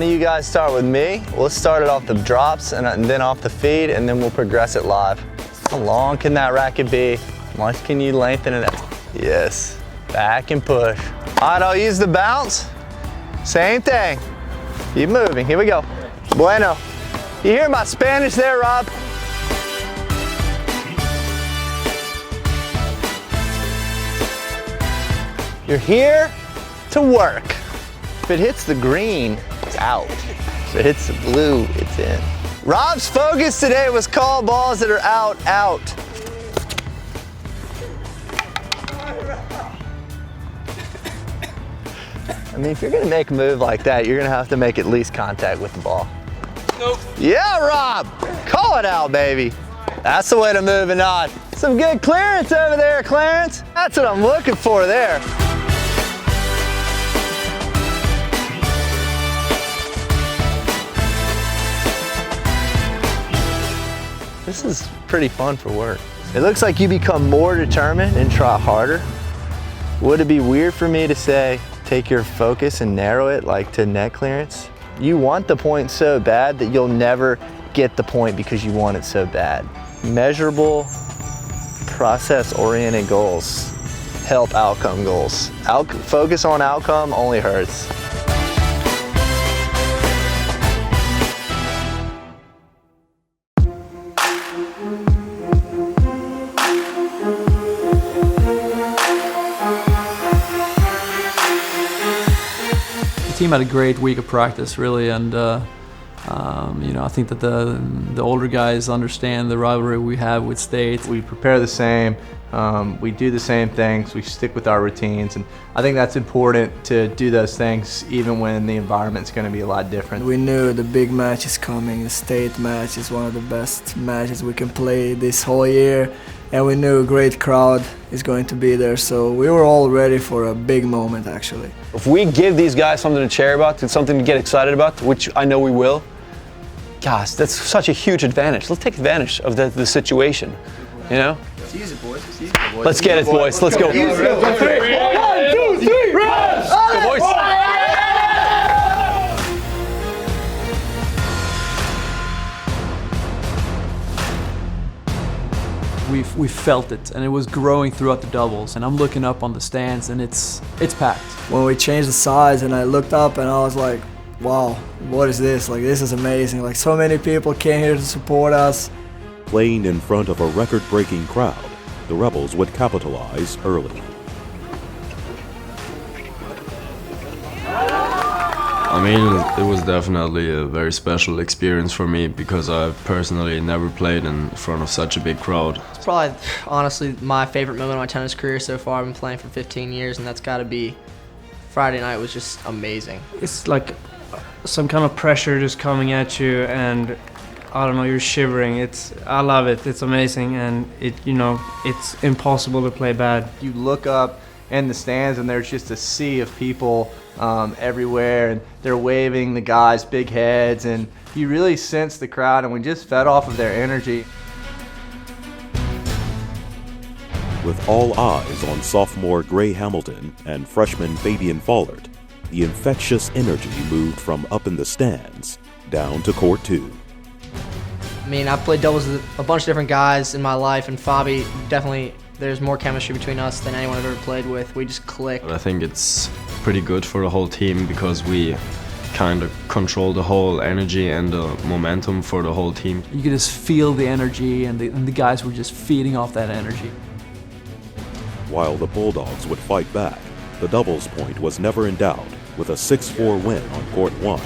One of you guys start with me. We'll start it off the drops and then off the feed, and then we'll progress it live. How long can that racket be? How much can you lengthen it out? Yes, back and push. All right, I'll use the bounce. Same thing. Keep moving, here we go. Bueno. You hear my Spanish there, Rob? You're here to work. If it hits the green, it's out. If it hits the blue, it's in. Rob's focus today was call balls that are out. I mean, if you're gonna make a move like that, you're gonna have to make at least contact with the ball. Nope. Yeah, Rob, call it out, baby. That's the way to move and nod. Some good clearance over there, Clarence. That's what I'm looking for there. This is pretty fun for work. It looks like you become more determined and try harder. Would it be weird for me to say, take your focus and narrow it like to net clearance? You want the point so bad that you'll never get the point because you want it so bad. Measurable, process-oriented goals help outcome goals. Focus on outcome only hurts. The team had a great week of practice, really, and you know, I think that the older guys understand the rivalry we have with State. We prepare the same, we do the same things, we stick with our routines, and I think that's important to do those things even when the environment's going to be a lot different. We knew the big match is coming. The State match is one of the best matches we can play this whole year, and we knew a great crowd is going to be there, so we were all ready for a big moment, actually. If we give these guys something to cheer about, something to get excited about, which I know we will, gosh, that's such a huge advantage. Let's take advantage of the situation, you know? It's easy, boys. It's easy, boys. Let's get it, boys. Let's go. 1, 2, 3, run! Go, boys. We felt it, and it was growing throughout the doubles. And I'm looking up on the stands, and it's packed. When we changed the size, and I looked up, and I was like, wow, what is this? Like, this is amazing. Like, so many people came here to support us. Playing in front of a record-breaking crowd, the Rebels would capitalize early. I mean, it was definitely a very special experience for me because I've personally never played in front of such a big crowd. It's probably, honestly, my favorite moment of my tennis career so far. I've been playing for 15 years, and that's got to be Friday night was just amazing. It's like some kind of pressure just coming at you, and I don't know, you're shivering. I love it. It's amazing, and it's impossible to play bad. You look up in the stands and there's just a sea of people everywhere, and they're waving, the guys, big heads, and you really sense the crowd, and we just fed off of their energy. With all eyes on sophomore Gray Hamilton and freshman Fabian Follert, the infectious energy moved from up in the stands down to court 2. I mean, I've played doubles with a bunch of different guys in my life, and Fabi, definitely, there's more chemistry between us than anyone I've ever played with. We just click. I think it's pretty good for the whole team because we kind of control the whole energy and the momentum for the whole team. You could just feel the energy, and the guys were just feeding off that energy. While the Bulldogs would fight back, the doubles point was never in doubt with a 6-4 win on court 1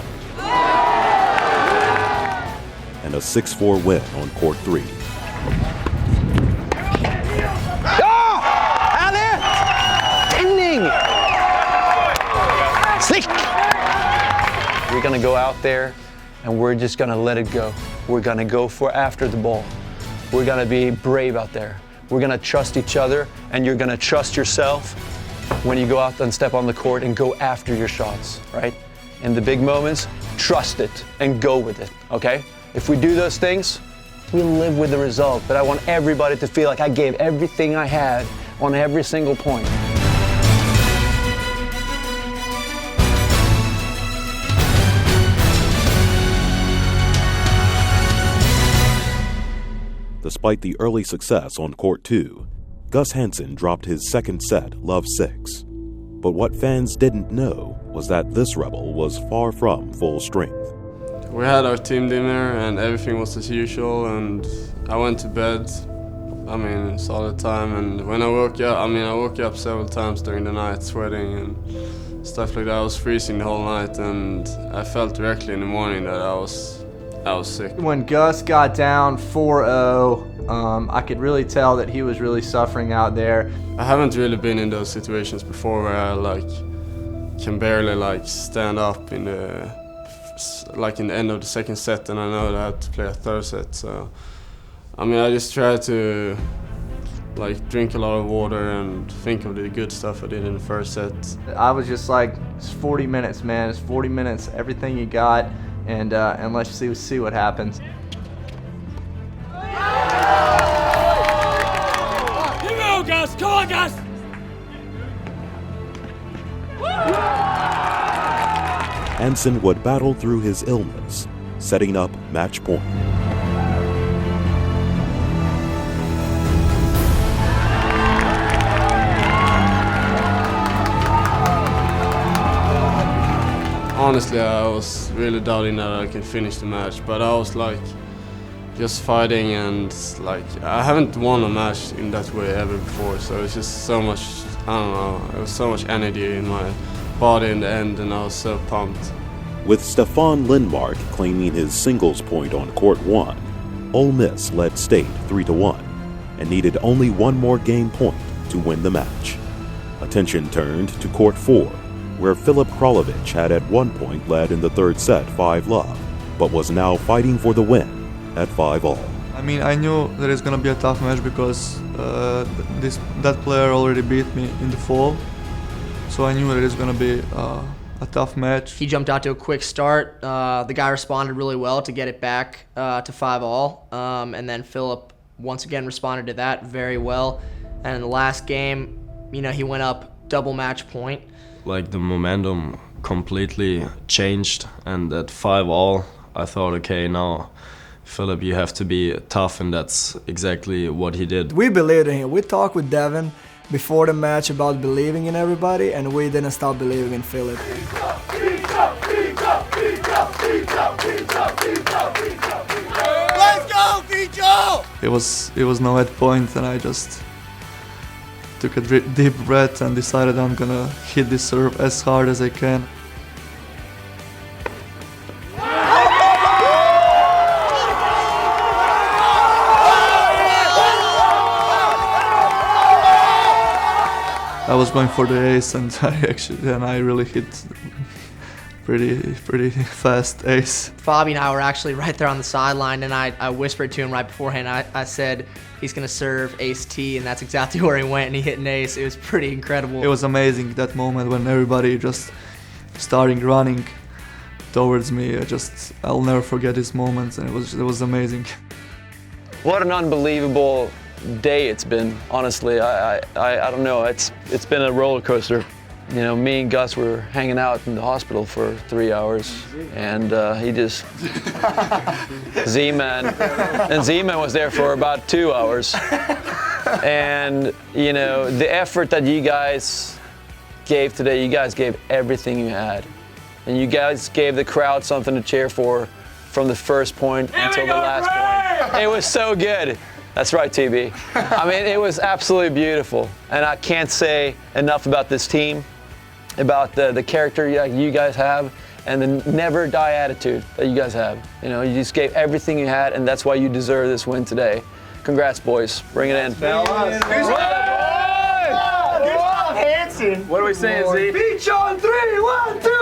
and a 6-4 win on court 3. We're gonna go out there and we're just gonna let it go. We're gonna go for after the ball. We're gonna be brave out there. We're gonna trust each other, and you're gonna trust yourself when you go out and step on the court and go after your shots, right? In the big moments, trust it and go with it, okay? If we do those things, we'll live with the result, but I want everybody to feel like I gave everything I had on every single point. Despite the early success on Court 2, Gus HANSSON dropped his second set, Love 6. But what fans didn't know was that this rebel was far from full strength. We had our team dinner and everything was as usual, and I went to bed, solid time, and when I woke up, I woke up several times during the night sweating and stuff like that. I was freezing the whole night, and I felt directly in the morning that I was sick. When Gus got down 4-0, I could really tell that he was really suffering out there. I haven't really been in those situations before where I can barely stand up in the end of the second set, and I know that I have to play a third set. So I just try to drink a lot of water and think of the good stuff I did in the first set. I was just like, it's 40 minutes, man. It's 40 minutes, everything you got, and let's see what happens. Gus! Come on, Gus! HANSSON would battle through his illness, setting up match point. Honestly, I was really doubting that I could finish the match, but I was just fighting, and I haven't won a match in that way ever before, so it's just so much, it was so much energy in my body in the end, and I was so pumped. With Stefan Lindmark claiming his singles point on Court 1, Ole Miss led state 3-1 and needed only one more game point to win the match. Attention turned to Court 4, where Filip Kralovic had at one point led in the third set 5-love, but was now fighting for the win at 5-all. I knew that it's gonna be a tough match because that player already beat me in the fall, so I knew that it's gonna be a tough match. He jumped out to a quick start. The guy responded really well to get it back to 5-all, and then Filip once again responded to that very well. And in the last game, he went up double match point. The momentum completely changed, and at 5-all, I thought, okay, now Filip, you have to be tough, and that's exactly what he did. We believed in him. We talked with Devin before the match about believing in everybody, and we didn't stop believing in Filip. Let's go, VJORK! It was no head point, and I just took a deep breath and decided I'm gonna hit this serve as hard as I can. I was going for the ace, and I really hit pretty fast ace. Fabi and I were actually right there on the sideline, and I whispered to him right beforehand. I said he's gonna serve ace T, and that's exactly where he went, and he hit an ace. It was pretty incredible. It was amazing, that moment when everybody just starting running towards me. I'll never forget this moment, and it was amazing. What an unbelievable day it's been, honestly. I don't know, it's been a roller coaster. Me and Gus were hanging out in the hospital for 3 hours, and he just Z-Man was there for about 2 hours. And the effort that you guys gave today, you guys gave everything you had, and you guys gave the crowd something to cheer for from the first point until the last point. It was so good. That's right, TB. It was absolutely beautiful, and I can't say enough about this team, about the character you guys have, and the never die attitude that you guys have. You just gave everything you had, and that's why you deserve this win today. Congrats, boys. Bring it in. Fellas. HANSSON. What are we saying, Z? Beach on 3, 1, 2.